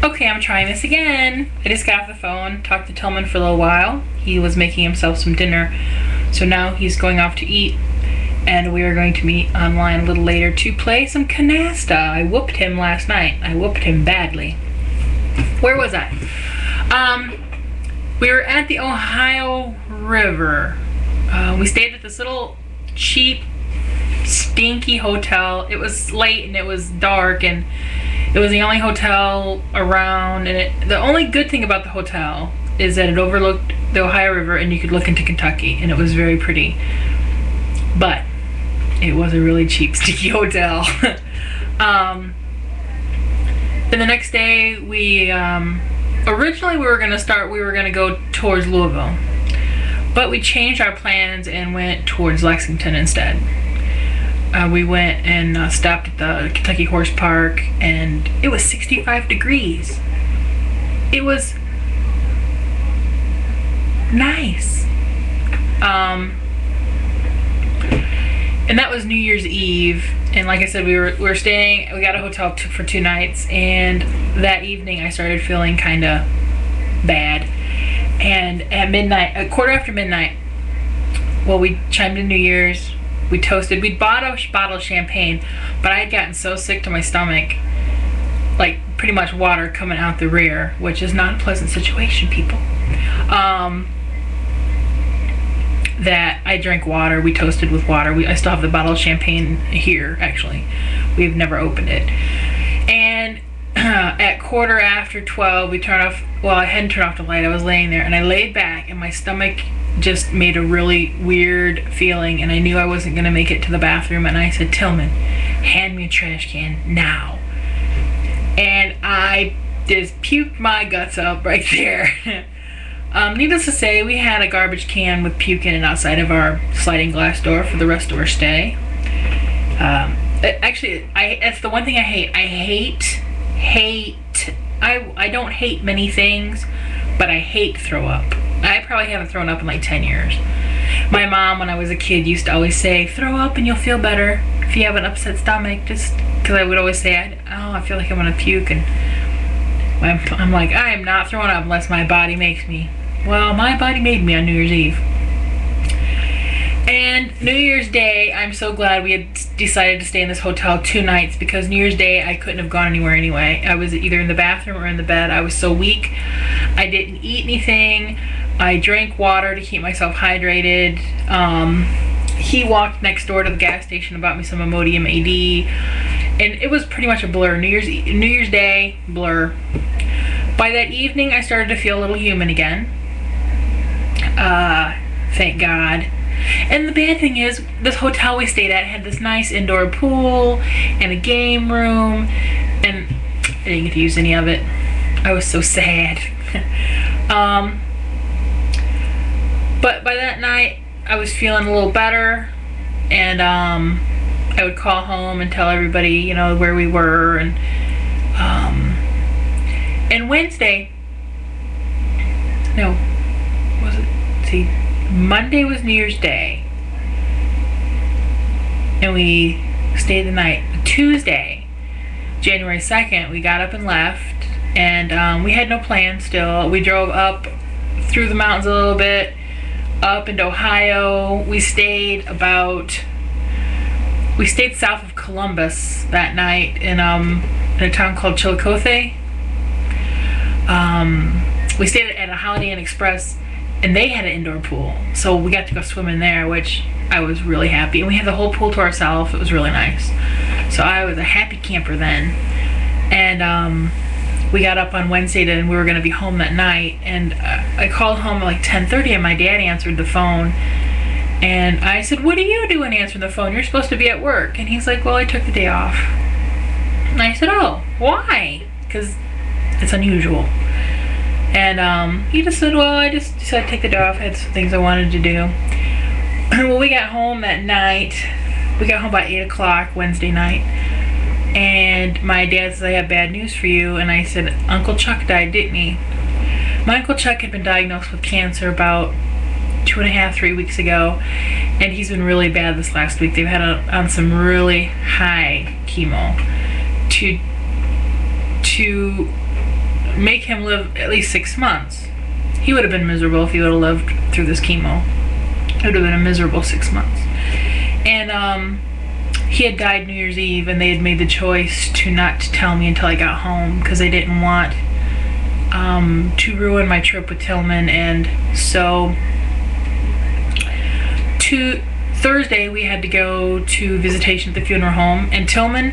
Okay, I'm trying this again. I just got off the phone, talked to Tillman for a little while. He was making himself some dinner. So now he's going off to eat, and we are going to meet online a little later to play some canasta. I whooped him last night. I whooped him badly. Where was I? We were at the Ohio River. We stayed at this little cheap, stinky hotel. It was late and it was dark, and it was the only hotel around, and the only good thing about the hotel is that it overlooked the Ohio River and you could look into Kentucky, and it was very pretty. But it was a really cheap, sticky hotel. Then the next day, originally we were gonna go towards Louisville, but we changed our plans and went towards Lexington instead. We went and stopped at the Kentucky Horse Park, and it was 65 degrees. It was nice. And that was New Year's Eve, and like I said, we got a hotel for 2 nights, and that evening I started feeling kind of bad. And at midnight, a quarter after midnight, well, we chimed in New Year's, we toasted, we bought a bottle of champagne, but I had gotten so sick to my stomach, like pretty much water coming out the rear, which is not a pleasant situation, people. That I drank water. We toasted with water. I still have the bottle of champagne here, actually. We've never opened it. And at quarter after 12, we turned off, well, I hadn't turned off the light. I was laying there, and I laid back, and my stomach just made a really weird feeling, and I knew I wasn't going to make it to the bathroom, and I said, Tillman, hand me a trash can now. And I just puked my guts up right there. Needless to say, we had a garbage can with puke in it outside of our sliding glass door for the rest of our stay. Actually, that's the one thing I hate. I don't hate many things, but I hate throw up. I probably haven't thrown up in like 10 years. My mom, when I was a kid, used to always say, throw up and you'll feel better if you have an upset stomach, just because I would always say, I feel like I'm gonna puke, and I'm like, I am not throwing up unless my body makes me. Well, my body made me on New Year's Eve. And New Year's Day, I'm so glad we had decided to stay in this hotel 2 nights, because New Year's Day I couldn't have gone anywhere anyway. I was either in the bathroom or in the bed. I was so weak. I didn't eat anything. I drank water to keep myself hydrated. He walked next door to the gas station and bought me some Imodium AD, and it was pretty much a blur. New Year's Day, blur. By that evening, I started to feel a little human again. Thank God. And the bad thing is, this hotel we stayed at had this nice indoor pool and a game room, and I didn't get to use any of it. I was so sad. But by that night, I was feeling a little better, and I would call home and tell everybody, you know, where we were, and Wednesday, no, was it? See, Monday was New Year's Day, and we stayed the night. Tuesday, January 2nd, we got up and left, and we had no plan still. We drove up through the mountains a little bit, up into Ohio. We stayed south of Columbus that night in a town called Chillicothe. We stayed at a Holiday Inn Express, and they had an indoor pool, so we got to go swim in there, which I was really happy. And we had the whole pool to ourselves. It was really nice. So I was a happy camper then. And we got up on Wednesday, and we were going to be home that night. And I called home at like 10:30, and my dad answered the phone. And I said, what are you doing answering the phone? You're supposed to be at work. And he's like, well, I took the day off. And I said, oh, why? Because it's unusual. And he just said, well, I just decided to take the day off. I had some things I wanted to do. Well, we got home that night. We got home by 8 o'clock Wednesday night. And my dad said, I have bad news for you. And I said, Uncle Chuck died, didn't he? My Uncle Chuck had been diagnosed with cancer about 2.5, 3 weeks ago. And he's been really bad this last week. They've had on some really high chemo to make him live at least 6 months. He would have been miserable if he would have lived through this chemo. It would have been a miserable 6 months. And he had died New Year's Eve, and they had made the choice to not tell me until I got home because they didn't want to ruin my trip with Tillman. And so Thursday we had to go to visitation at the funeral home, and Tillman,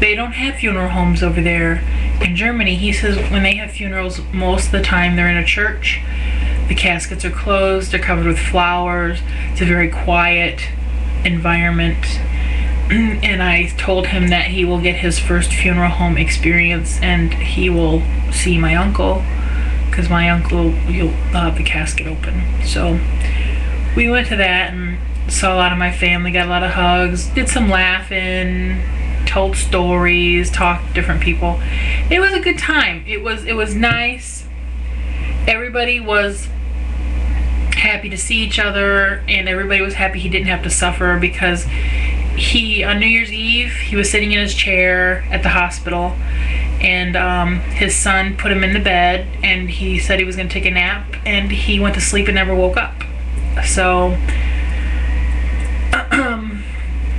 they don't have funeral homes over there in Germany. He says when they have funerals, most of the time they're in a church. The caskets are closed, they're covered with flowers. It's a very quiet environment. And I told him that he will get his first funeral home experience, and he will see my uncle, because my uncle will have the casket open. So we went to that and saw a lot of my family, got a lot of hugs, did some laughing, told stories, talked to different people. It was a good time. It was nice. Everybody was happy to see each other, and everybody was happy he didn't have to suffer, because on New Year's Eve, he was sitting in his chair at the hospital, and his son put him in the bed, and he said he was going to take a nap, and he went to sleep and never woke up. So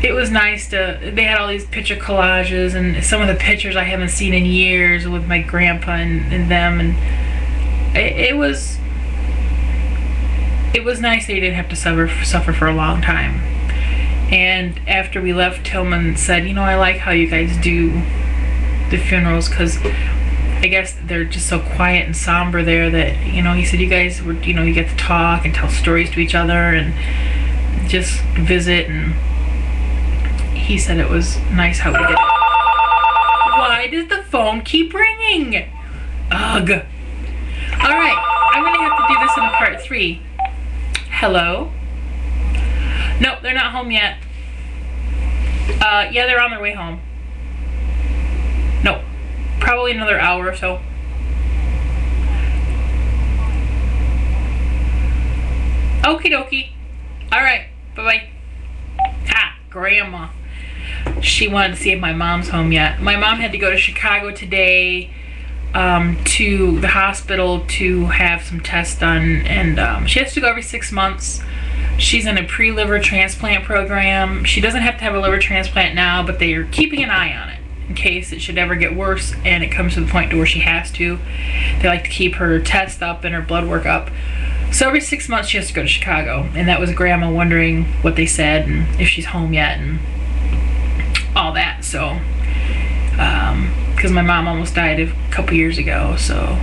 it was nice they had all these picture collages, and some of the pictures I haven't seen in years with my grandpa and them, and it was nice that he didn't have to suffer for a long time. And after we left, Tillman said, I like how you guys do the funerals, because I guess they're just so quiet and somber there that, he said you guys were, you get to talk and tell stories to each other and just visit, and he said it was nice how we did it. Why does the phone keep ringing? Ugh. Alright, I'm going to have to do this in a part 3. Hello? Nope, they're not home yet. Yeah, they're on their way home. Nope. Probably another hour or so. Okie dokie. Alright, bye-bye. Ah, Grandma. She wanted to see if my mom's home yet. My mom had to go to Chicago today to the hospital to have some tests done, and she has to go every 6 months. She's in a pre-liver transplant program. She doesn't have to have a liver transplant now, but they are keeping an eye on it in case it should ever get worse and it comes to the point to where she has to. They like to keep her test up and her blood work up. So every 6 months she has to go to Chicago, and that was Grandma wondering what they said and if she's home yet and all that. So because my mom almost died a couple years ago, so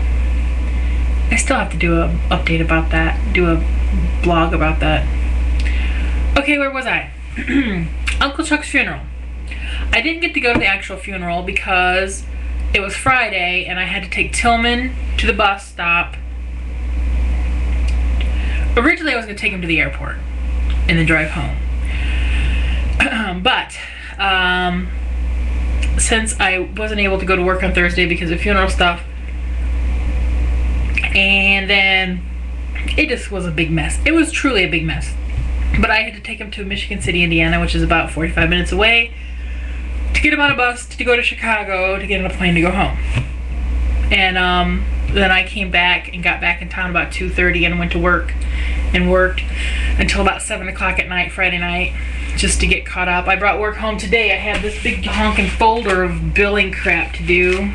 I still have to do an update about that, do a blog about that. Okay, where was I? Uncle Chuck's funeral. I didn't get to go to the actual funeral because it was Friday and I had to take Tillman to the bus stop. Originally I was going to take him to the airport and then drive home. But since I wasn't able to go to work on Thursday because of funeral stuff, and then it just was a big mess. It was truly a big mess. But I had to take him to Michigan City, Indiana, which is about 45 minutes away, to get him on a bus to go to Chicago, to get on a plane to go home. And then I came back and got back in town about 2:30 and went to work and worked until about 7 o'clock at night, Friday night, just to get caught up. I brought work home today. I have this big honking folder of billing crap to do.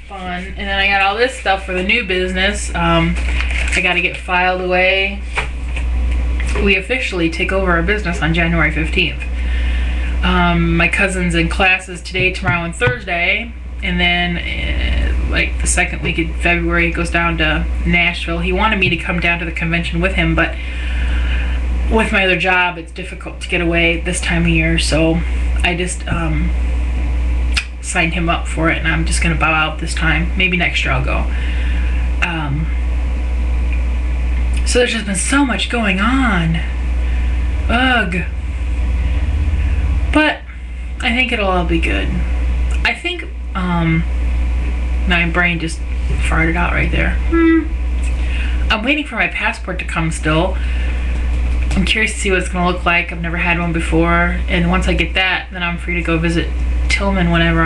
Fun. And then I got all this stuff for the new business. I got to get filed away. We officially take over our business on January 15th. My cousin's in classes today, tomorrow, and Thursday. And then, like the second week of February, he goes down to Nashville. He wanted me to come down to the convention with him, but with my other job, it's difficult to get away this time of year. So I just signed him up for it, and I'm just going to bow out this time. Maybe next year I'll go. So there's just been so much going on. Ugh. But I think it'll all be good. I think my brain just farted out right there. I'm waiting for my passport to come still. I'm curious to see what it's going to look like. I've never had one before. And once I get that, then I'm free to go visit Tillman whenever I